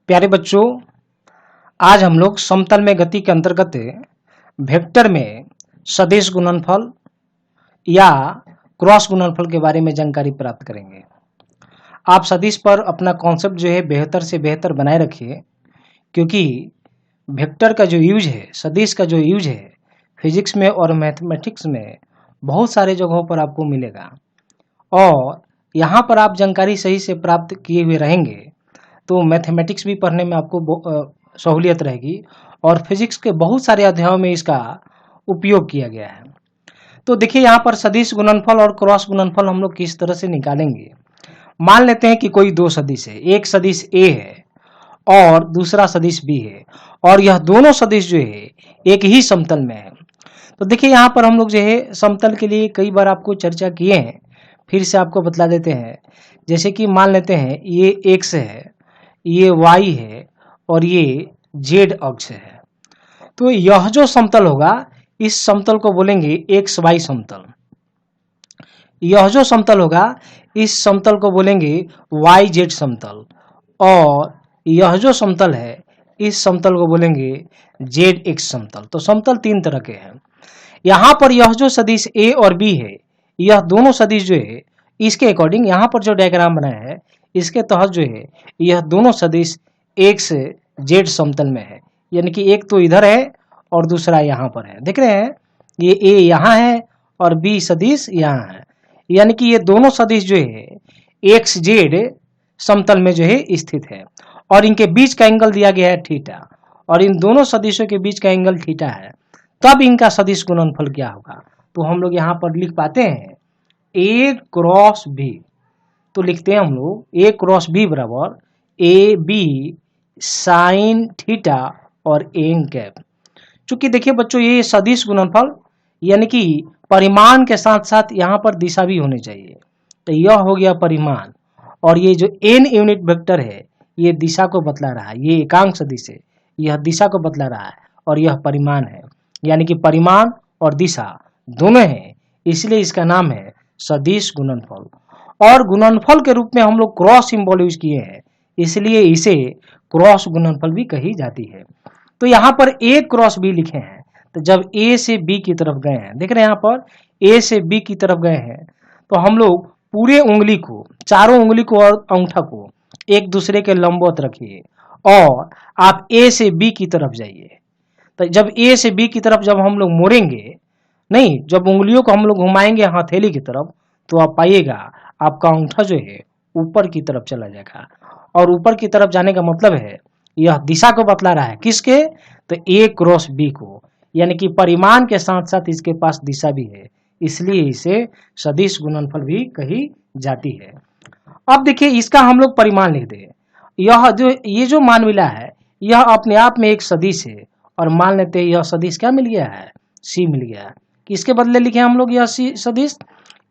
प्यारे बच्चों, आज हम लोग समतल में गति के अंतर्गत वेक्टर में सदिश गुणनफल या क्रॉस गुणनफल के बारे में जानकारी प्राप्त करेंगे। आप सदिश पर अपना कॉन्सेप्ट जो है बेहतर से बेहतर बनाए रखिए, क्योंकि वेक्टर का जो यूज है, सदिश का जो यूज है, फिजिक्स में और मैथमेटिक्स में बहुत सारे जगहों पर आपको मिलेगा। और यहाँ पर आप जानकारी सही से प्राप्त किए हुए रहेंगे तो मैथमेटिक्स भी पढ़ने में आपको सहूलियत रहेगी और फिजिक्स के बहुत सारे अध्यायों में इसका उपयोग किया गया है। तो देखिए यहाँ पर सदिश गुणनफल और क्रॉस गुणनफल हम लोग किस तरह से निकालेंगे। मान लेते हैं कि कोई दो सदिश है, एक सदिश ए है और दूसरा सदिश बी है, और यह दोनों सदिश जो है एक ही समतल में है। तो देखिए यहाँ पर हम लोग जो है समतल के लिए कई बार आपको चर्चा किए हैं, फिर से आपको बतला देते हैं। जैसे कि मान लेते हैं ये एक्स है, ये वाई है और ये जेड अक्ष है। तो यह जो समतल होगा इस समतल को बोलेंगे एक्स वाई समतल। यह जो समतल होगा इस समतल को बोलेंगे वाई जेड समतल, और यह जो समतल है इस समतल को बोलेंगे जेड एक्स समतल। तो समतल तीन तरह के हैं। यहाँ पर यह जो सदिश ए और बी है, यह दोनों सदिश जो है इसके अकॉर्डिंग यहाँ पर जो डायग्राम बनाया है इसके तहत जो है यह दोनों सदिश एक्स जेड समतल में है। यानी कि एक तो इधर है और दूसरा यहाँ पर है, देख रहे हैं, ये ए यहाँ है और बी सदिश यहाँ है। यानी कि ये दोनों सदिश जो है एक्स जेड समतल में जो है स्थित है और इनके बीच का एंगल दिया गया है थीटा, और इन दोनों सदिशों के बीच का एंगल थीटा है। तब इनका सदिश गुणनफल क्या होगा, तो हम लोग यहाँ पर लिख पाते हैं ए क्रॉस बी। तो लिखते हैं हम लोग ए क्रॉस बी बराबर ए बी साइन थीटा और एन कैप। चूंकि देखिए बच्चों ये सदिश गुणनफल यानी कि परिमाण के साथ साथ यहाँ पर दिशा भी होनी चाहिए। तो यह हो गया परिमाण, और ये जो एन यूनिट वेक्टर है ये दिशा को बतला रहा है, ये एकांक सदिश है, यह दिशा को बतला रहा है, और यह परिमाण है। यानी कि परिमाण और दिशा दोनों हैं, इसलिए इसका नाम है सदिश गुणनफल। और गुणनफल के रूप में हम लोग क्रॉस सिंबल यूज किए हैं, इसलिए इसे क्रॉस गुणनफल भी कही जाती है। तो यहाँ पर ए क्रॉस बी लिखे हैं, तो जब ए से बी की तरफ गए हैं, देख रहे हैं यहाँ पर ए से बी की तरफ गए हैं, तो हम लोग पूरे उंगली को, चारों उंगली को और अंगूठा को एक दूसरे के लंबवत रखिए और आप ए से बी की तरफ जाइए। तो जब ए से बी की तरफ जब हम लोग मोड़ेंगे, नहीं, जब उंगलियों को हम लोग घुमाएंगे हथेली की तरफ, तो आप पाइएगा आपका अंगूठा जो है ऊपर की तरफ चला जाएगा, और ऊपर की तरफ जाने का मतलब है यह दिशा को बतला रहा है, किसके, तो ए क्रॉस बी को। यानी कि परिमाण के साथ साथ इसके पास दिशा भी है, इसलिए इसे सदिश गुणनफल भी कही जाती है। अब देखिए इसका हम लोग परिमाण लिख दें। ये जो मान मिला है यह अपने आप में एक सदिश है, और मान लेते हैं यह सदिश क्या मिल गया है, सी मिल गया है। किसके बदले लिखे हम लोग यह सी सदिश,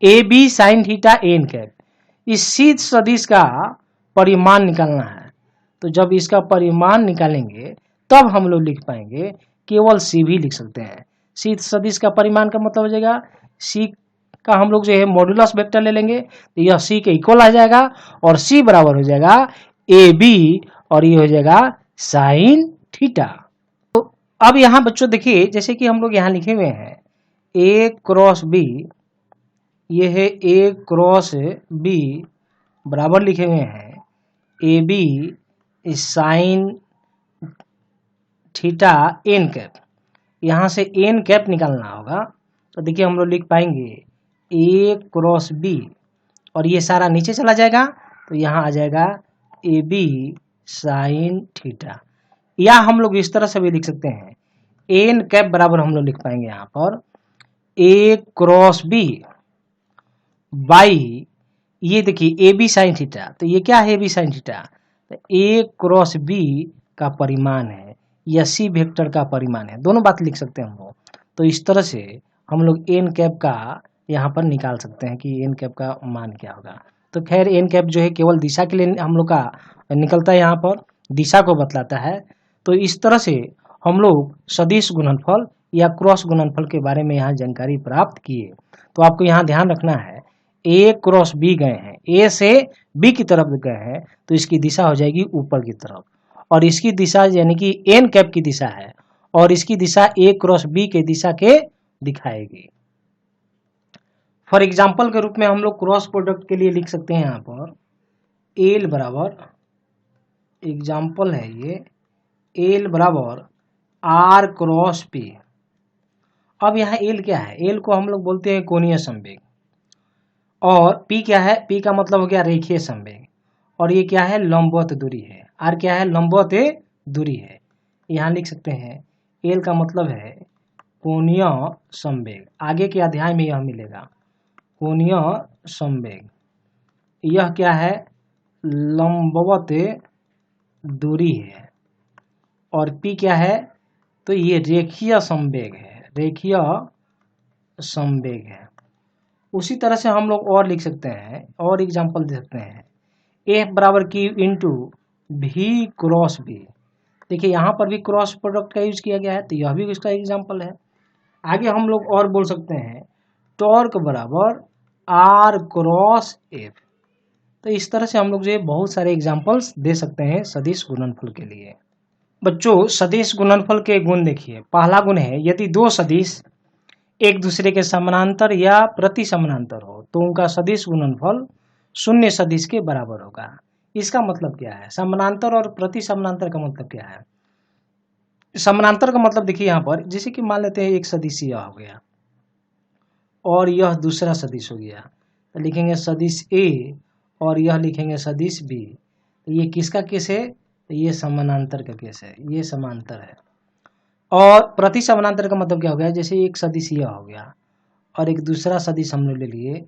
A B sine theta N cap. इस सी सदिश का परिमाण निकालना है, तो जब इसका परिमाण निकालेंगे तब हम लोग लिख पाएंगे, केवल सी भी लिख सकते हैं। सी सदिश का परिमाण का मतलब हो जाएगा सी का हम लोग जो है मॉड्यूलस वेक्टर ले लेंगे, तो यह सी के इक्वल आ जाएगा, और सी बराबर हो जाएगा ए बी और ये हो जाएगा साइन थीटा। तो अब यहाँ बच्चों देखिए, जैसे कि हम लोग यहाँ लिखे हुए हैं ए क्रॉस बी, ये है ए क्रॉस बी बराबर लिखे हुए हैं A B sine theta N cap. यहाँ से एन कैप निकालना होगा, तो देखिए हम लोग लिख पाएंगे ए क्रॉस बी, और ये सारा नीचे चला जाएगा, तो यहाँ आ जाएगा ए बी साइन थीटा। या हम लोग इस तरह से भी लिख सकते हैं, एन कैप बराबर हम लोग लिख पाएंगे यहाँ पर ए क्रॉस बी बाई, ये देखिए ए बी साइन थीटा। तो ये क्या है ए बी साइन थीटा, तो ए क्रॉस बी का परिमाण है या सी वेक्टर का परिमाण है, दोनों बात लिख सकते हैं हम लोग। तो इस तरह से हम लोग एन कैप का यहाँ पर निकाल सकते हैं कि एन कैप का मान क्या होगा। तो खैर एन कैप जो है केवल दिशा के लिए हम लोग का निकलता है, यहाँ पर दिशा को बतलाता है। तो इस तरह से हम लोग सदिश गुणनफल या क्रॉस गुणनफल के बारे में यहाँ जानकारी प्राप्त किए। तो आपको यहाँ ध्यान रखना है, ए क्रॉस बी गए हैं, ए से बी की तरफ गए हैं, तो इसकी दिशा हो जाएगी ऊपर की तरफ, और इसकी दिशा यानी कि एन कैप की दिशा है और इसकी दिशा ए क्रॉस बी के दिशा के दिखाएगी। फॉर एग्जाम्पल के रूप में हम लोग क्रॉस प्रोडक्ट के लिए लिख सकते हैं यहाँ पर एल बराबर, एग्जाम्पल है ये, एल बराबर आर क्रॉस पी। अब यहाँ एल क्या है, एल को हम लोग बोलते हैं कोणीय संवेग और पी क्या है, पी का मतलब हो गया रेखीय संवेग और ये क्या है, लंबवत दूरी है। आर क्या है, लंबवत दूरी है। यहाँ लिख सकते हैं एल का मतलब है कोणीय संवेग, आगे के अध्याय में यह मिलेगा कोणीय संवेग। यह क्या है, लंबवत दूरी है और पी क्या है, तो ये रेखीय संवेग है, रेखीय संवेग है। उसी तरह से हम लोग और लिख सकते हैं और एग्जांपल दे सकते हैं एफ बराबर क्यू इंटू भी क्रॉस बी। देखिए यहाँ पर भी क्रॉस प्रोडक्ट का यूज किया गया है तो यह भी इसका एग्जांपल है। आगे हम लोग और बोल सकते हैं टॉर्क बराबर आर क्रॉस एफ। तो इस तरह से हम लोग जो है बहुत सारे एग्जांपल्स दे सकते हैं सदिश गुणनफल के लिए। बच्चों सदिश गुणनफल के गुण देखिए, पहला गुण है यदि दो सदिश एक दूसरे के समानांतर या प्रति समानांतर हो तो उनका सदिश गुणनफल शून्य सदिश के बराबर होगा। इसका मतलब क्या है, समानांतर और प्रति समानांतर का मतलब क्या है। समानांतर का मतलब देखिए यहाँ पर जैसे कि मान लेते हैं एक सदिश यह हो गया और यह दूसरा सदिश हो गया तो लिखेंगे सदिश ए और यह लिखेंगे सदिश बी। तो ये किसका केस है, तो ये समानांतर का केस है, ये समांतर है। और प्रति समानांतर का मतलब क्या हो गया, जैसे एक सदिश यह हो गया और एक दूसरा सदिश हम लोग ले लिए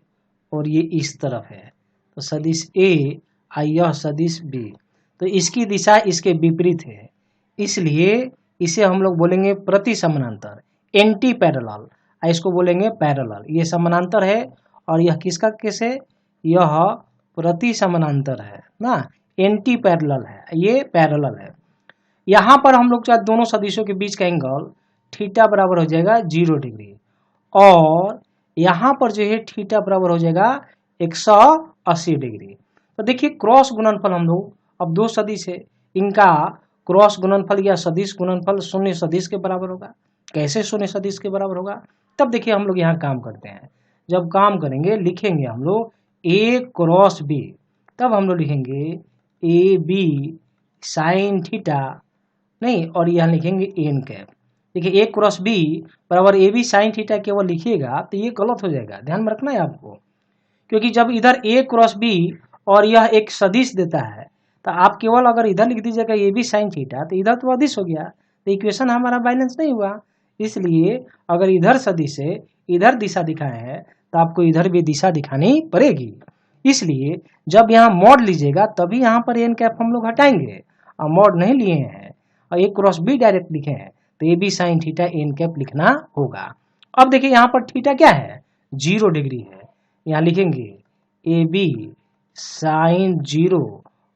और ये इस तरफ है तो सदिश ए और यह सदिश बी, तो इसकी दिशा इसके विपरीत है इसलिए इसे हम लोग बोलेंगे प्रति समानांतर, एंटी पैरेलल। इसको बोलेंगे पैरेलल। ये समानांतर है और यह किसका केस है, यह प्रति समानांतर है ना, एंटी पैरेलल है, ये पैरेलल है। यहाँ पर हम लोग चाहे दोनों सदिशों के बीच का एंगल थीटा बराबर हो जाएगा 0 डिग्री और यहाँ पर जो है थीटा बराबर हो जाएगा 180 डिग्री। तो देखिए क्रॉस गुणनफल हम लोग, अब दो सदिश है इनका क्रॉस गुणनफल या सदिश गुणनफल शून्य सदिश के बराबर होगा। कैसे शून्य सदिश के बराबर होगा, तब देखिए हम लोग यहाँ काम करते हैं। जब काम करेंगे लिखेंगे हम लोग ए क्रॉस बी, तब हम लोग लिखेंगे ए बी साइन थीटा नहीं और यहाँ लिखेंगे एन कैप। देखिए ए क्रॉस बी बराबर ए बी साइन थीटा केवल लिखिएगा तो ये गलत हो जाएगा, ध्यान में रखना है आपको, क्योंकि जब इधर ए क्रॉस बी और यह एक सदिश देता है तो आप केवल अगर इधर लिख दीजिएगा ए बी साइन थीटा तो इधर तो अदिश हो गया, तो इक्वेशन हमारा बैलेंस नहीं हुआ। इसलिए अगर इधर सदिश है इधर दिशा दिखाए है तो आपको इधर भी दिशा दिखानी पड़ेगी। इसलिए जब यहाँ मॉड लीजिएगा तभी यहाँ पर एन कैप हम लोग हटाएंगे, और मॉड नहीं लिए हैं और ए क्रॉस बी डायरेक्ट लिखे हैं तो A B sine theta N cap लिखना होगा। अब देखिए यहाँ पर थीटा क्या है, 0 डिग्री है, यहाँ लिखेंगे ए बी साइन 0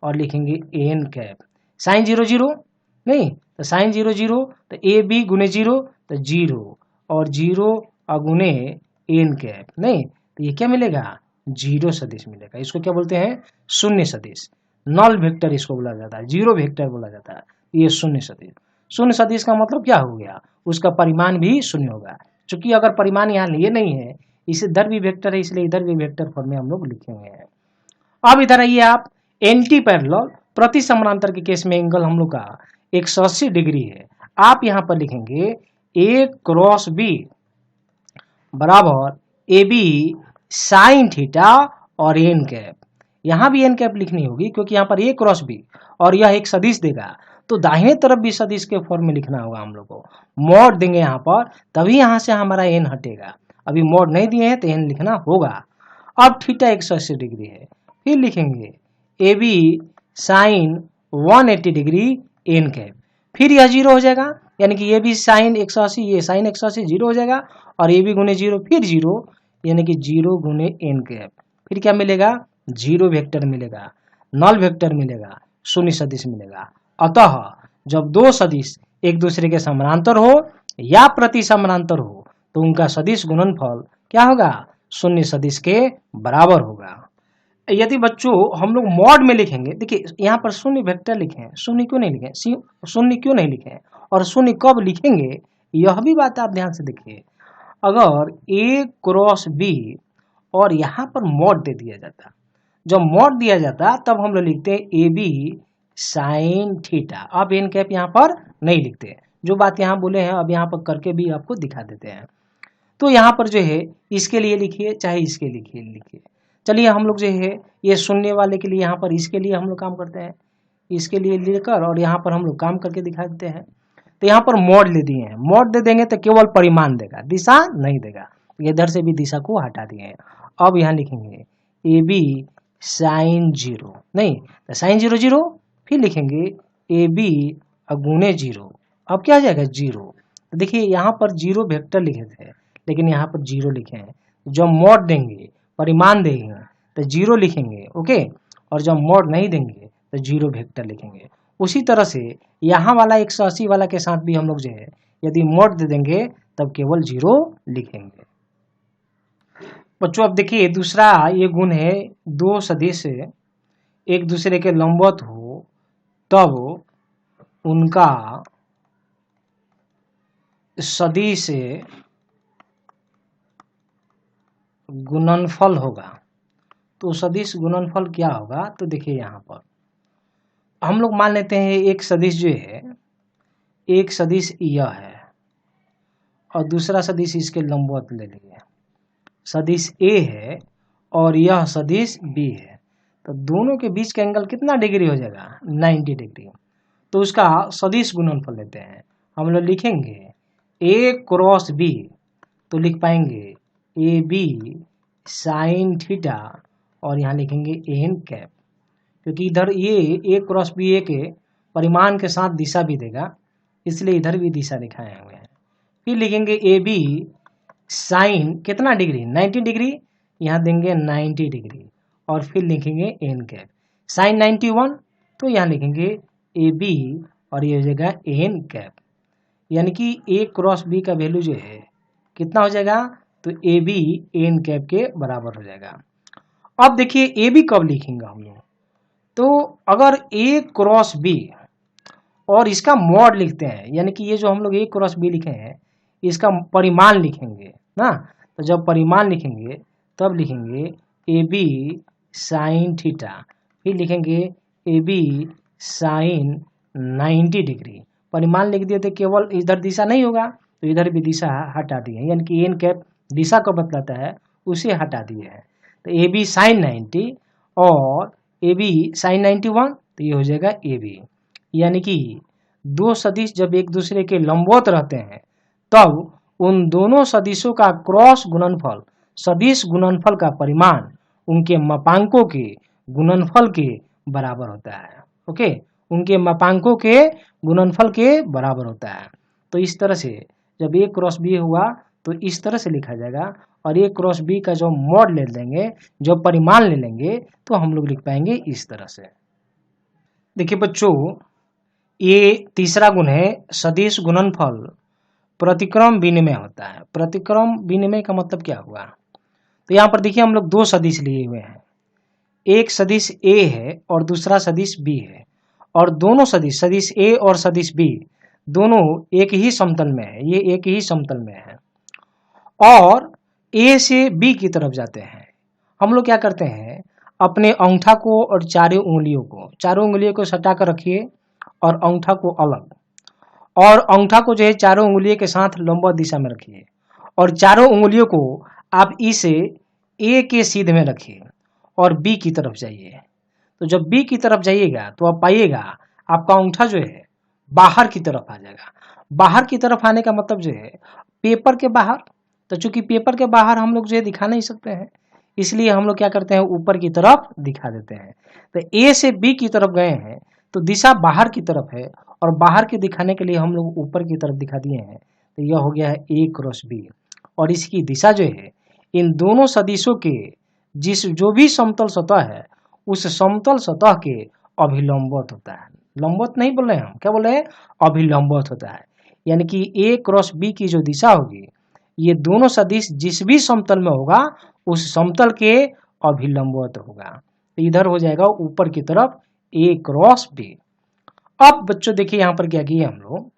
और लिखेंगे एन कैप। साइन 0 0 नहीं तो साइन 0 0 तो ए बी गुने 0 तो 0 और 0 अगुने एन कैप नहीं तो ये क्या मिलेगा, 0 सदिश मिलेगा। इसको क्या बोलते हैं, शून्य सदिश, नल वेक्टर इसको बोला जाता है, 0 वेक्टर बोला जाता है। ये शून्य सदिश, शून्य सदिश का मतलब क्या हो गया, उसका परिमाण भी शून्य होगा। चूंकि अगर परिमाण यहाँ लिए नहीं है, इसे इधर भी वेक्टर है इसलिए इधर भी वेक्टर फॉर्म में हम लोग लिखे हुए हैं। अब इधर आइए आप, एंटी पैरेलल प्रति समानांतर के केस में एंगल हम लोग का 180 डिग्री है। आप यहाँ पर लिखेंगे ए क्रॉस बी बराबर ए बी साइन थीटा और एन कैप। यहाँ भी एन कैप लिखनी होगी क्योंकि यहाँ पर ए क्रॉस बी और यह एक सदिश देगा तो दाहिने तरफ भी सदिश के फॉर्म में लिखना होगा। हम लोग को मॉड देंगे यहाँ पर तभी यहाँ से हमारा एन हटेगा, अभी मॉड नहीं दिए हैं तो एन लिखना होगा। अब थीटा 180 डिग्री है, फिर लिखेंगे A B sine 180 degree N cap, फिर यह 0 हो जाएगा यानी कि ये भी साइन 180 ये साइन 180 0 हो जाएगा और ये भी गुने 0 फिर 0 यानी कि 0 गुने एन कैप। फिर क्या मिलेगा, 0 वेक्टर मिलेगा, नल वेक्टर मिलेगा, शून्य सदिश मिलेगा। अतः जब दो सदिश एक दूसरे के समानांतर हो या प्रति समानांतर हो तो उनका सदिश गुणनफल क्या होगा, शून्य सदिश के बराबर होगा। यदि बच्चों हम लोग मॉड में लिखेंगे, देखिए यहाँ पर शून्य वेक्टर लिखे हैं, शून्य क्यों नहीं लिखे, शून्य क्यों नहीं लिखे और शून्य कब लिखेंगे, यह भी बात आप ध्यान से देखिए। अगर a क्रॉस b और यहाँ पर मॉड दे दिया जाता, जब मॉड दिया जाता तब हम लोग लिखते हैं AB साइन थीटा। अब एन कैप यहाँ पर नहीं लिखते, जो बात यहाँ बोले हैं अब यहाँ पर करके भी आपको दिखा देते हैं। तो यहाँ पर जो है इसके लिए लिखिए चाहे इसके लिए लिखिए। चलिए हम लोग जो है ये शून्य वाले के लिए यहाँ पर इसके लिए हम लोग काम करते हैं, इसके लिए लेकर और यहाँ पर हम लोग काम करके दिखा देते हैं। तो यहाँ पर मोड ले दिए हैं, मोड दे देंगे तो केवल परिमाण देगा, दिशा नहीं देगा। इधर से भी दिशा को हटा दिए हैं। अब यहाँ लिखेंगे ए बी साइन 0, नहीं तो साइन 0 0, फिर लिखेंगे ए बी गुणे 0। अब क्या आ जाएगा 0। तो देखिए यहाँ पर 0 वेक्टर लिखे थे लेकिन यहाँ पर 0 लिखे हैं। जब मोड देंगे परिमाण देंगे तो 0 लिखेंगे, ओके, और जब मोड नहीं देंगे तो 0 वेक्टर लिखेंगे। उसी तरह से यहाँ वाला 180 वाला के साथ भी हम लोग जो है यदि मोड दे देंगे तब केवल 0 लिखेंगे। बच्चों अब देखिए दूसरा ये गुण है, दो सदिश एक दूसरे के लंबवत हो तब उनका सदिश गुणनफल होगा। तो सदिश गुणनफल क्या होगा, तो देखिए यहाँ पर हम लोग मान लेते हैं एक सदिश जो है, एक सदिश यह है और दूसरा सदिश इसके लंबवत ले लिए, सदिश ए है और यह सदिश बी है। तो दोनों के बीच का एंगल कितना डिग्री हो जाएगा, 90 डिग्री। तो उसका सदिश गुणनफल लेते हैं, हम लोग लिखेंगे ए क्रॉस बी, तो लिख पाएंगे ए बी साइन थीटा और यहाँ लिखेंगे एन कैप, क्योंकि इधर ये ए क्रॉस बी ए के परिमाण के साथ दिशा भी देगा, इसलिए इधर भी दिशा दिखाए हुए हैं। फिर लिखेंगे ए बी साइन कितना डिग्री, 90 डिग्री, यहाँ देंगे 90 डिग्री और फिर लिखेंगे एन कैप साइन 91, तो यहाँ लिखेंगे ए बी और ये हो जाएगा एन कैप, यानी कि ए क्रॉस बी का वैल्यू जो है कितना हो जाएगा, तो ए बी एन कैप के बराबर हो जाएगा। अब देखिए ए बी कब लिखेंगे हम लोग, तो अगर ए क्रॉस बी और इसका मॉड लिखते हैं, यानी कि ये जो हम लोग ए क्रॉस बी लिखे हैं इसका परिमाण लिखेंगे ना, तो जब परिमाण लिखेंगे तब लिखेंगे ए बी साइन थीटा, फिर लिखेंगे ए बी साइन 90 डिग्री। परिमाण लिख दिए तो केवल इधर दिशा नहीं होगा तो इधर भी दिशा हटा दिए, यानी कि एन कैप दिशा को बतलाता है उसे हटा दिए हैं। तो ए बी साइन 90 और ए बी साइन 91, तो ये हो जाएगा ए बी, यानी कि दो सदिश जब एक दूसरे के लंबवत रहते हैं तब उन दोनों सदिशों का क्रॉस गुणनफल, सदिश गुणनफल का परिमाण उनके मापांकों के गुणनफल के बराबर होता है, ओके, उनके मापांकों के गुणनफल के बराबर होता है। तो इस तरह से जब ए क्रॉस बी हुआ तो इस तरह से लिखा जाएगा, और ए क्रॉस बी का जो मॉड ले लेंगे, जो परिमाण ले लेंगे, तो हम लोग लिख पाएंगे इस तरह से। देखिए बच्चों ये तीसरा गुण है, सदिश गुणनफल प्रतिक्रम विनिमय होता है। प्रतिक्रम विनिमय का मतलब क्या हुआ, तो यहाँ पर देखिए हम लोग दो सदिश लिए हुए हैं, एक सदिश ए है और दूसरा सदिश बी है, और दोनों सदिश, सदिश ए और सदिश बी दोनों एक ही समतल में है, ये एक ही समतल में है और ए से बी की तरफ जाते हैं। हम लोग क्या करते हैं, अपने अंगूठा को और चारों उंगलियों को सटा कर रखिए और अंगूठा को अलग, और अंगूठा को जो है चारों उंगलियों के साथ लंबवत दिशा में रखिए और चारों उंगलियों को आप इसे ए के सीध में रखिए और बी की तरफ जाइए। तो जब बी की तरफ जाइएगा तो आप पाइएगा आपका अंगूठा जो है बाहर की तरफ आ जाएगा। बाहर की तरफ आने का मतलब जो है पेपर के बाहर, तो चूंकि पेपर के बाहर हम लोग जो है दिखा नहीं सकते हैं, इसलिए हम लोग क्या करते हैं ऊपर की तरफ दिखा देते हैं। तो ए से बी की तरफ गए हैं तो दिशा बाहर की तरफ है और बाहर के दिखाने के लिए हम लोग ऊपर की तरफ दिखा दिए हैं, तो यह हो गया है ए क्रॉस बी। और इसकी दिशा जो है इन दोनों सदिशों के जो भी समतल सतह है उस समतल सतह के अभिलंबवत होता है। लंबवत नहीं बोल रहे हैं हम, क्या बोल रहे हैं, अभिलंबवत होता है, यानी कि ए क्रॉस बी की जो दिशा होगी ये दोनों सदिश जिस भी समतल में होगा उस समतल के अभिलंबवत होगा। तो इधर हो जाएगा ऊपर की तरफ ए क्रॉस बी। अब बच्चों देखिए यहाँ पर क्या किए हम लोग,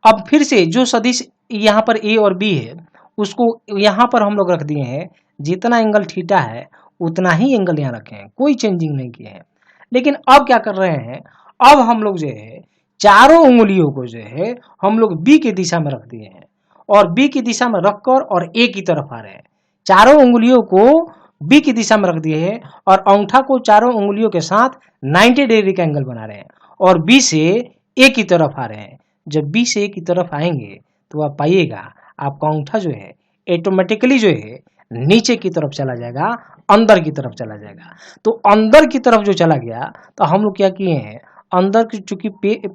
अब फिर से जो सदिश यहाँ पर ए और बी है उसको यहाँ पर हम लोग रख दिए हैं, जितना एंगल थीटा है उतना ही एंगल यहाँ रखे हैं, कोई चेंजिंग नहीं किए हैं। लेकिन अब क्या कर रहे हैं, अब हम लोग जो है चारों उंगलियों को जो है हम लोग बी की दिशा में रख दिए हैं और बी की दिशा में रखकर और ए की तरफ आ रहे हैं। चारों उंगलियों को बी की दिशा में रख दिए हैं और अंगूठा को चारों उंगलियों के साथ 90 डिग्री का एंगल बना रहे हैं और बी से ए की तरफ आ रहे हैं। जब बी से ए की तरफ आएंगे तो आप पाइएगा आपका अंगूठा जो है ऑटोमेटिकली जो है नीचे की तरफ चला जाएगा, अंदर की तरफ चला जाएगा। तो अंदर की तरफ जो चला गया तो हम लोग क्या किए हैं, अंदर की चूंकि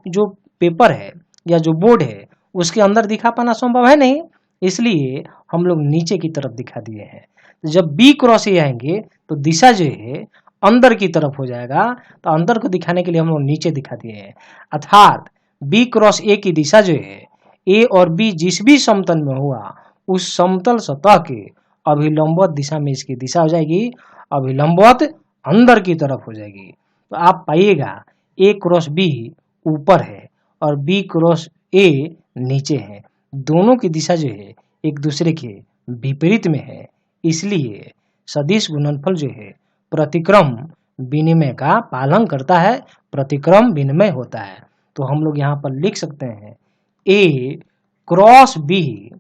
जो पेपर है या जो बोर्ड है उसके अंदर दिखा पाना संभव है नहीं, इसलिए हम लोग नीचे की तरफ दिखा दिए हैं। तो जब बी क्रॉस ए आएंगे तो दिशा जो है अंदर की तरफ हो जाएगा, तो अंदर को दिखाने के लिए हम लोग नीचे दिखा दिए हैं। अर्थात बी क्रॉस ए की दिशा जो है ए और बी जिस भी समतल में हुआ उस समतल सतह के अभिलंबवत दिशा में इसकी दिशा हो जाएगी, अभिलंबवत अंदर की तरफ हो जाएगी। तो आप पाइएगा ए क्रॉस बी ऊपर है और बी क्रॉस ए नीचे है, दोनों की दिशा जो है एक दूसरे के विपरीत में है। इसलिए सदिश गुणनफल जो है प्रतिक्रम विनिमय का पालन करता है, प्रतिक्रम विनिमय होता है। तो हम लोग यहाँ पर लिख सकते हैं ए क्रॉस बी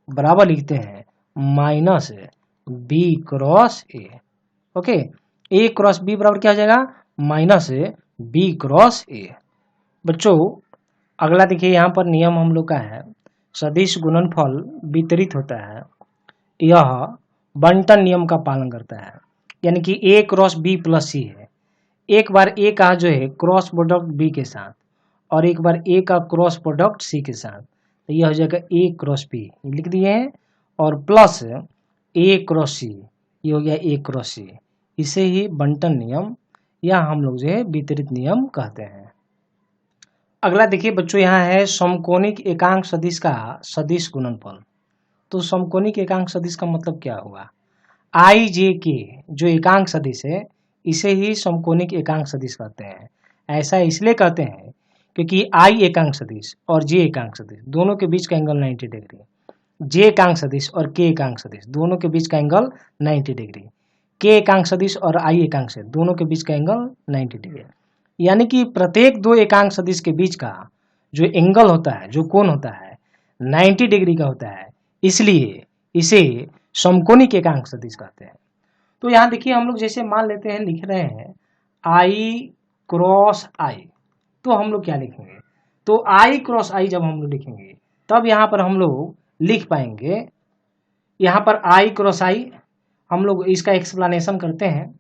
बराबर लिखते हैं minus B cross A. Okay, A cross B बराबर क्या हो जाएगा, माइनस बी क्रॉस ए। बच्चों अगला देखिए यहाँ पर नियम हम लोग का है, सदिश गुणनफल वितरित होता है, यह बंटन नियम का पालन करता है। यानी कि ए क्रॉस बी प्लस सी है, एक बार ए का जो है क्रॉस प्रोडक्ट बी के साथ और एक बार ए का क्रॉस प्रोडक्ट सी के साथ, तो यह हो जाएगा ए क्रॉस बी लिख दिए हैं और प्लस ए क्रॉस सी, ये हो गया ए क्रॉस सी। इसे ही बंटन नियम या हम लोग जो है वितरित नियम कहते हैं। अगला देखिए बच्चों यहाँ है समकोणिक एकांक सदिश का सदिश गुणनफल। तो समकोणिक एकांक सदिश का मतलब क्या हुआ, आई जे के जो एकांक सदिश है इसे ही समकोणिक एकांक सदिश कहते हैं। ऐसा इसलिए कहते हैं क्योंकि आई एकांक सदिश और जे एकांक सदिश दोनों के बीच का एंगल 90 डिग्री, जे एकांक सदिश और के एकांक सदिश दोनों के बीच का एंगल 90 डिग्री, के एकांक सदिश और आई एकांक सदिश दोनों के बीच का एंगल 90 डिग्री। यानी कि प्रत्येक दो एकांक सदिश के बीच का जो एंगल होता है, जो कोण होता है 90 डिग्री का होता है, इसलिए इसे समकोणिक एकांक सदिश कहते हैं। तो यहाँ देखिए हम लोग जैसे मान लेते हैं लिख रहे हैं आई क्रॉस आई, तो हम लोग क्या लिखेंगे, तो आई क्रॉस आई जब हम लोग लिखेंगे तब यहाँ पर हम लोग लिख पाएंगे, यहाँ पर आई क्रॉस आई हम लोग इसका एक्सप्लेनेशन करते हैं,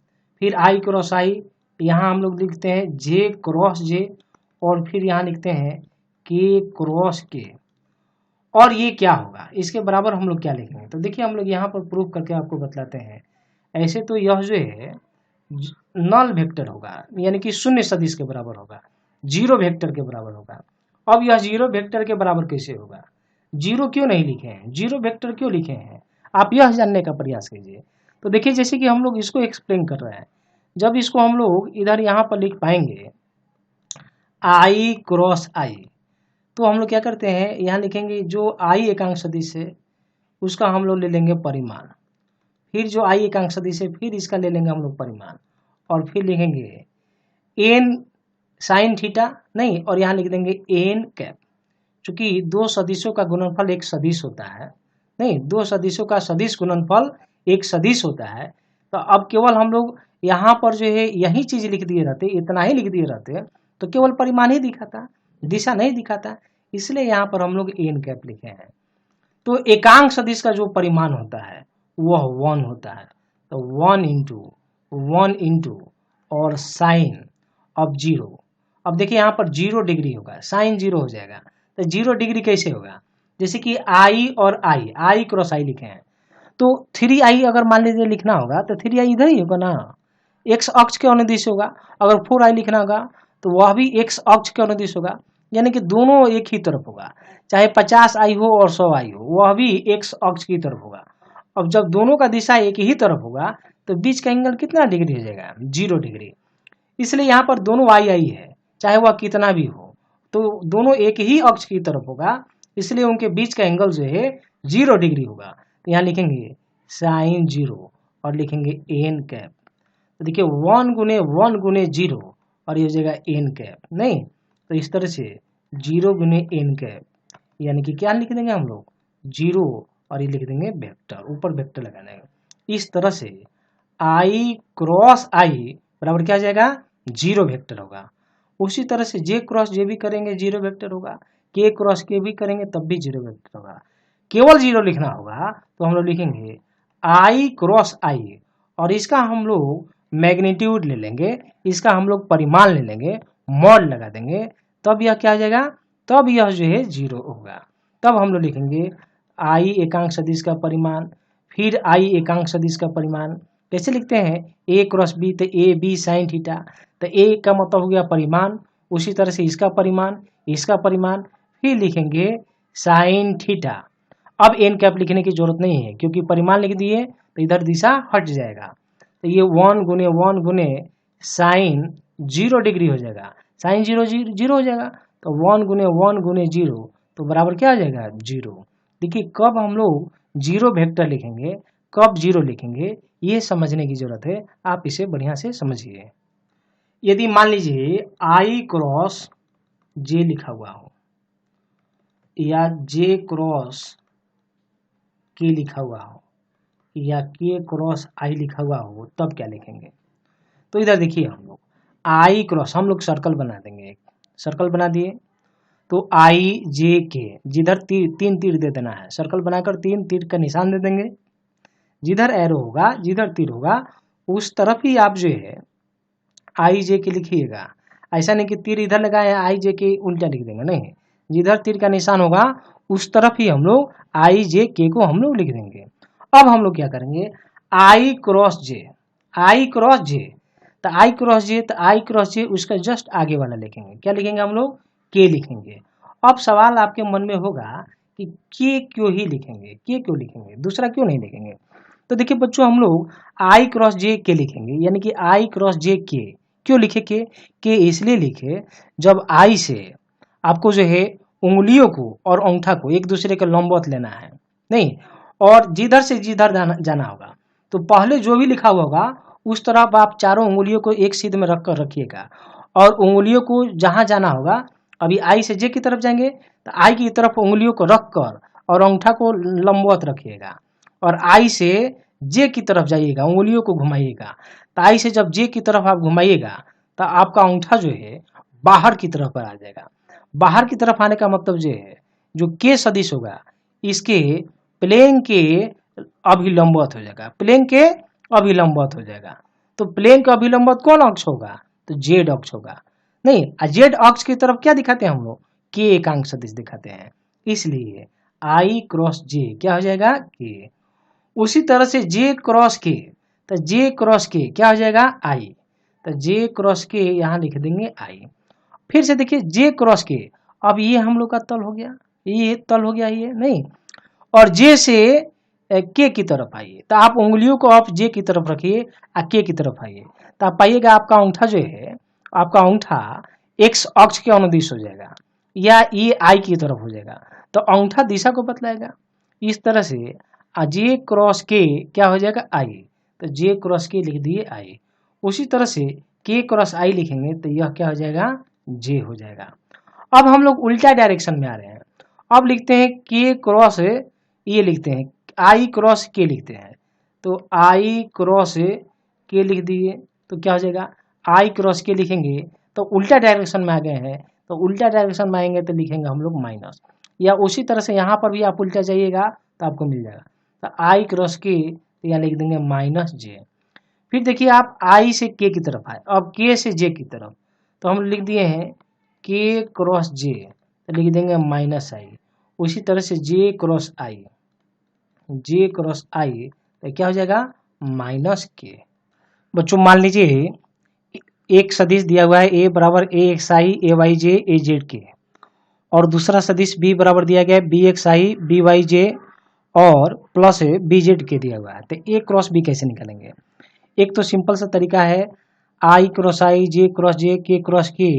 फिर आई क्रॉस आई यहाँ हम लोग लिखते हैं जे क्रॉस जे और फिर यहाँ लिखते हैं के क्रॉस के। और ये क्या होगा, इसके बराबर हम लोग क्या लिखेंगे, तो देखिए हम लोग यहाँ पर प्रूफ करके आपको बतलाते हैं। ऐसे तो यह जो है नल वेक्टर होगा, यानी कि शून्य सदिश के बराबर होगा, जीरो वेक्टर के बराबर होगा। अब यह जीरो वेक्टर के बराबर कैसे होगा, जीरो क्यों नहीं लिखे हैं, जीरो वेक्टर क्यों लिखे हैं, आप यह जानने का प्रयास कीजिए। तो देखिए जैसे कि हम लोग इसको एक्सप्लेन कर रहे हैं, जब इसको हम लोग इधर यहाँ पर लिख पाएंगे आई क्रॉस आई, तो हम लोग क्या करते हैं यहाँ लिखेंगे जो आई एकांक सदिश है उसका हम लोग ले लेंगे परिमाण, फिर जो आई एकांक सदिश है फिर इसका ले लेंगे हम लोग परिमाण और फिर लिखेंगे एन साइन थीटा नहीं, और यहाँ लिख देंगे एन कैप। चूंकि दो सदिशों का गुणनफल एक सदिश होता है, नहीं दो सदिशों का सदिश गुणनफल एक सदिश होता है, तो अब केवल हम लोग यहाँ पर जो है यही चीज लिख दिए रहते, इतना ही लिख दिए रहते तो केवल परिमाण ही दिखाता, दिशा नहीं दिखाता, इसलिए यहाँ पर हम लोग एन कैप लिखे हैं। तो एकांक सदिश का जो परिमाण होता है वह 1 होता है, तो 1 इंटू और साइन अब 0। अब देखिए यहाँ पर 0 डिग्री होगा, साइन 0 हो जाएगा, तो 0 डिग्री कैसे होगा, जैसे कि आई और आई क्रॉस आई लिखे हैं, तो 3i अगर मान लीजिए लिखना होगा तो 3i इधर ही होगा ना, x अक्ष के अनुदिश होगा। अगर 4i लिखना होगा तो वह भी x अक्ष के अनुदिश होगा, यानी कि दोनों एक ही तरफ होगा, चाहे 50i हो और 100i हो वह भी x अक्ष की तरफ होगा। अब जब दोनों का दिशा एक ही तरफ होगा तो बीच का एंगल कितना डिग्री हो जाएगा, 0 डिग्री। इसलिए यहाँ पर दोनों आई आई है, चाहे वह कितना भी हो, तो दोनों एक ही अक्ष की तरफ होगा, इसलिए उनके बीच का एंगल जो है 0 डिग्री होगा। तो यहाँ लिखेंगे साइन 0 और लिखेंगे एन कैप। तो देखिए 1 गुने 0 और ये हो जाएगा एन कैप, नहीं तो इस तरह से 0 गुने एन कैप, यानी कि क्या लिख देंगे हम लोग 0 और ये लिख देंगे वेक्टर, ऊपर वेक्टर लगाना है। इस तरह से आई क्रॉस आई बराबर क्या आ जाएगा 0 वेक्टर होगा। उसी तरह से जे क्रॉस जे भी करेंगे 0 वेक्टर होगा, के क्रॉस के भी करेंगे तब भी 0 वेक्टर होगा। केवल 0 लिखना होगा तो हम लोग लिखेंगे आई क्रॉस आई और इसका हम लोग मैग्नीट्यूड ले लेंगे, इसका हम लोग परिमाण ले लेंगे, मॉड लगा देंगे, तब यह क्या आ जाएगा, तब यह जो है 0 होगा। तब हम लोग लिखेंगे आई एकांक सदिश का परिमाण, फिर आई एकांक सदिश का परिमाण कैसे लिखते हैं, ए क्रॉस बी, तो ए बी साइन थीटा, तो ए का मतलब हो गया परिमाण, उसी तरह से इसका परिमाण, फिर लिखेंगे साइन थीटा। अब एन कैप लिखने की जरूरत नहीं है क्योंकि परिमाण लिख दिए तो इधर दिशा हट जाएगा। तो ये 1 गुने साइन 0 डिग्री हो जाएगा, साइन 0 हो जाएगा, तो 1 गुने 0 तो बराबर क्या आ जाएगा 0। देखिए कब हम लोग 0 वेक्टर लिखेंगे, कब 0 लिखेंगे, ये समझने की जरूरत है, आप इसे बढ़िया से समझिए। यदि मान लीजिए आई क्रॉस जे लिखा हुआ हो या जे क्रॉस के लिखा हुआ हो या के क्रॉस आई लिखा हुआ हो, तब क्या लिखेंगे। तो इधर देखिए हम लोग आई क्रॉस, हम लोग सर्कल बना देंगे, एक सर्कल बना दिए, तो आई जे के जिधर तीन तीर दे देना है, सर्कल बनाकर 3 तीर का निशान दे देंगे, जिधर एरो होगा जिधर तीर होगा उस तरफ ही आप जो है आई जे के लिखिएगा। ऐसा नहीं कि तीर इधर लगाए आई जे के उल्टा लिख देंगे, नहीं, जिधर तीर का निशान होगा उस तरफ ही हम लोग आई जे के को हम लोग लिख देंगे। अब हम लोग क्या करेंगे आई क्रॉस जे, तो आई क्रॉस जे उसका जस्ट आगे वाला लिखेंगे, क्या लिखेंगे हम लोग के लिखेंगे। अब सवाल आपके मन में होगा कि के क्यों ही लिखेंगे, के क्यों लिखेंगे, दूसरा क्यों नहीं लिखेंगे। तो देखिए बच्चों हम लोग आई क्रॉस जे के लिखेंगे, यानी कि आई क्रॉस जे के क्यों लिखे, के इसलिए लिखे जब आई से आपको जो है उंगलियों को और अंगूठा को एक दूसरे के लंबवत लेना है, नहीं, और जिधर से जिधर जाना होगा, तो पहले जो भी लिखा हुआ होगा उस तरफ आप चारों उंगलियों को एक सीध में रख कर रखिएगा, और उंगलियों को जहां जाना होगा, अभी आई से जे की तरफ जाएंगे तो आई की तरफ उंगलियों को रख कर और अंगूठा को लंबवत रखिएगा, और आई से जे की तरफ जाइएगा, उंगलियों को घुमाइएगा, तो आई से जब जे की तरफ आप घुमाइएगा तो आपका अंगूठा जो है बाहर की तरफ पर आ जाएगा। बाहर की तरफ आने का मतलब जो है जो के सदिश होगा इसके प्लेन के अभिलंबवत हो जाएगा, प्लेन के अभिलंबवत हो जाएगा। तो प्लेन का अभिलंबवत कौन अक्ष होगा, तो जेड अक्ष होगा, नहीं, जेड अक्ष की तरफ क्या दिखाते हैं हम लोग, के एकांक सदिश दिखाते हैं, इसलिए आई क्रॉस जे क्या हो जाएगा के। उसी तरह से जे क्रॉस के, तो जे क्रॉस के क्या हो जाएगा आई, तो जे क्रॉस के यहाँ लिख देंगे आई। फिर से देखिए जे क्रॉस के, अब ये हम लोग का तल हो गया, ये तल हो गया, ये नहीं, और जे से के की तरफ आइए, तो आप उंगलियों को आप जे की तरफ रखिए और के की तरफ आइए, तो आप पाइएगा आपका अंगूठा जो है, आपका अंगूठा एक्स अक्ष के अनुदिश हो जाएगा या ये आई की तरफ हो जाएगा, तो अंगूठा दिशा को बतलाएगा। इस तरह से जे क्रॉस के क्या हो जाएगा आई, तो जे क्रॉस के लिख दिए आई। उसी तरह से के क्रॉस आई लिखेंगे तो यह क्या हो जाएगा जे हो जाएगा। अब हम लोग उल्टा डायरेक्शन में आ रहे हैं, अब लिखते हैं के क्रॉस, ये लिखते हैं आई क्रॉस के लिखते हैं, तो आई क्रॉस के लिख दिए तो क्या हो जाएगा आई क्रॉस के लिखेंगे तो उल्टा डायरेक्शन में आ गए हैं, तो उल्टा डायरेक्शन में आएंगे तो लिखेंगे हम लोग माइनस, या उसी तरह से यहाँ पर भी आप उल्टा जाइएगा तो आपको मिल जाएगा, तो आई क्रॉस के तो यहाँ लिख देंगे माइनस जे। फिर देखिए आप आई से के की तरफ आए, अब के से जे की तरफ, तो हम लिख दिए हैं के क्रॉस जे, तो लिख देंगे माइनस आई। उसी तरह से जे क्रॉस आई, जे क्रॉस आई तो क्या हो जाएगा माइनस के। बच्चों मान लीजिए एक सदिश दिया हुआ है ए बराबर ए एक्स आई ए वाई जे ए जेड के, और दूसरा सदिश बी बराबर दिया गया है बी एक्स आई बी वाई जे और प्लस बी जेड के दिया हुआ है, तो ए क्रॉस बी कैसे निकालेंगे। एक तो सिंपल सा तरीका है आई क्रॉस आई, जे क्रॉस जे, के क्रॉस के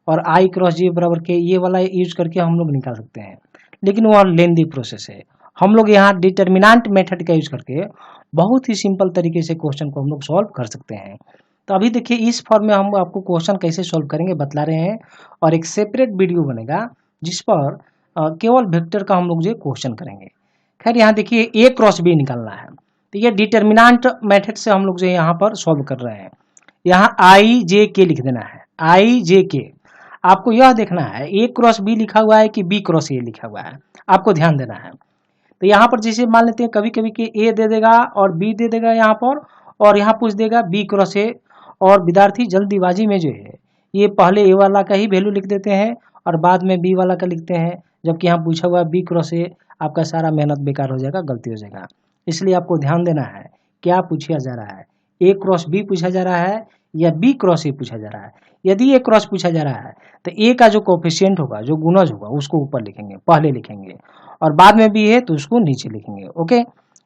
और आई क्रॉस जे बराबर के, ये वाला यूज करके हम लोग निकाल सकते हैं, लेकिन वह लेंदी प्रोसेस है। हम लोग यहाँ डिटर्मिनेंट मेथड का यूज करके बहुत ही सिंपल तरीके से क्वेश्चन को हम लोग सॉल्व कर सकते हैं। तो अभी देखिए इस फॉर्म में हम आपको क्वेश्चन कैसे सॉल्व करेंगे बतला रहे हैं, और एक सेपरेट वीडियो बनेगा जिस पर केवल वेक्टर का हम लोग जो क्वेश्चन करेंगे। खैर यहाँ देखिए ए क्रॉस बी निकालना है, तो ये डिटर्मिनेंट मेथड से हम लोग जो यहाँ पर सॉल्व कर रहे हैं। यहाँ आई जे के लिख देना है, आई जे के। आपको यह देखना है ए क्रॉस बी लिखा हुआ है कि बी क्रॉस ए लिखा हुआ है, आपको ध्यान देना है। तो यहाँ पर जैसे मान लेते हैं कभी कभी कि ए दे देगा और बी दे देगा यहाँ पर, और यहाँ पूछ देगा बी क्रॉस ए, और विद्यार्थी जल्दीबाजी में जो है ये पहले ए वाला का ही वैल्यू लिख देते हैं और बाद में बी वाला का लिखते हैं, जबकि यहाँ पूछा हुआ बी क्रॉस ए, आपका सारा मेहनत बेकार हो जाएगा, गलती हो जाएगा। इसलिए आपको ध्यान देना है क्या पूछा जा रहा है, ए क्रॉस बी पूछा जा रहा है या बी क्रॉस ए पूछा जा रहा है। यदि ए क्रॉस पूछा जा रहा है तो ए का जो कोफिशिएंट होगा, जो गुणज होगा, उसको ऊपर लिखेंगे, पहले लिखेंगे, और बाद में बी है तो उसको नीचे लिखेंगे। ओके,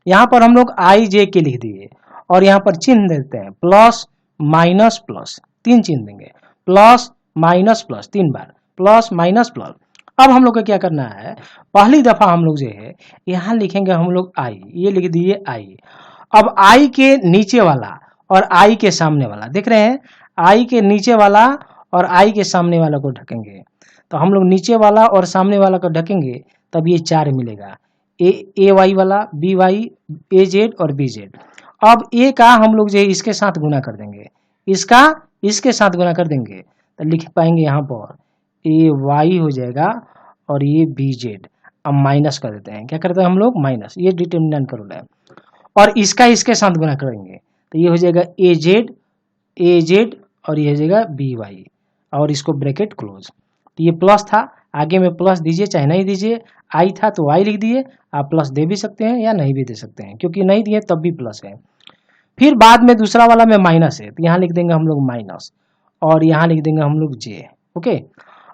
यहाँ पर हम लोग आई जे के लिख दिए और यहाँ पर चिन्ह देते हैं प्लस माइनस प्लस, 3 चिन्ह देंगे, प्लस माइनस प्लस 3 बार, प्लस माइनस प्लस। अब हम लोग को क्या करना है, पहली दफा हम लोग जो है यहाँ लिखेंगे हम लोग आई, ये लिख दिए आई। अब आई के नीचे वाला और आई के सामने वाला देख रहे हैं, आई के नीचे वाला और आई के सामने वाला को ढकेंगे, तो हम लोग नीचे वाला और सामने वाला को ढकेंगे तब ये 4 मिलेगा, ए वाई वाला, बी वाई, ए जेड और बी जेड। अब ए का हम लोग जो है इसके साथ गुना कर देंगे, इसका इसके साथ गुना कर देंगे, तो लिख पाएंगे यहाँ पर ए वाई हो जाएगा और ये बी जेड। अब माइनस कर देते हैं, क्या करते हैं हम लोग माइनस, ये डिटर्मिनेंट का रूल है, और इसका इसके साथ गुना करेंगे तो ये हो जाएगा ए जेड और ये हो जाएगा बी वाई, और इसको ब्रैकेट क्लोज। तो ये प्लस था, आगे में प्लस दीजिए चाहे नहीं दीजिए, आई था तो वाई लिख दिए, आप प्लस दे भी सकते हैं या नहीं भी दे सकते हैं, क्योंकि नहीं दिए तब भी प्लस है। फिर बाद में दूसरा वाला में माइनस है तो यहाँ लिख देंगे हम लोग माइनस, और यहाँ लिख देंगे हम लोग जे। ओके,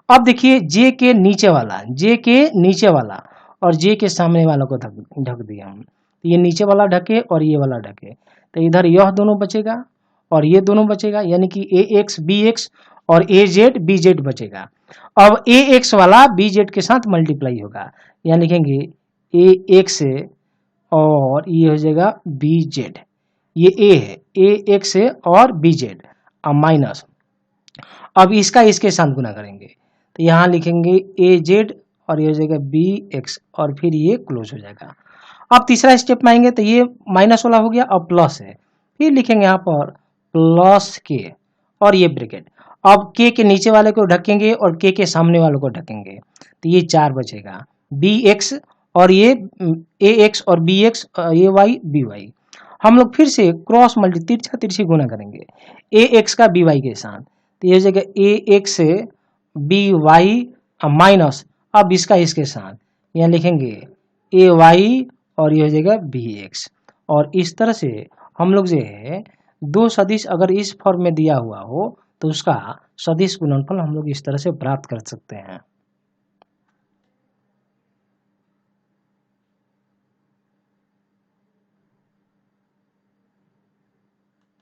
अब देखिए जे के नीचे वाला, जे के नीचे वाला और जे के सामने वाला को ढक दिया हम, तो ये नीचे वाला ढके और ये वाला ढके, तो इधर यह दोनों बचेगा और ये दोनों बचेगा, यानी कि ए एक्स बी एक्स और ए जेड बी जेड बचेगा। अब ए एक्स वाला बी जेड के साथ मल्टीप्लाई होगा, यहाँ लिखेंगे ए एक्स और ये हो जाएगा बी जेड, ये ए है, ए एक्स और बी जेड, अब माइनस, अब इसका इसके साथ गुना करेंगे तो यहाँ लिखेंगे ए जेड और ये हो जाएगा बी एक्स और फिर ये क्लोज हो जाएगा। अब तीसरा स्टेप में आएंगे तो ये माइनस वाला हो गया, अब प्लस है, फिर लिखेंगे यहाँ पर प्लस के और ये ब्रैकेट। अब के नीचे वाले को ढकेंगे और के सामने वाले को ढकेंगे तो ये 4 बचेगा, बी एक्स और ये ए एक्स और बी एक्स, ए वाई बी वाई। हम लोग फिर से क्रॉस मल्टी तिरछा तिरछी गुना करेंगे ए एक्स का बी वाई के साथ, तो ये हो जाएगा ए एक्स बी वाई माइनस, अब इसका इसके साथ यहाँ लिखेंगे ए वाई और ये हो जाएगा बी एक्स। और इस तरह से हम लोग जो है दो सदिश अगर इस फॉर्म में दिया हुआ हो तो उसका सदिश गुणनफल हम लोग इस तरह से प्राप्त कर सकते हैं।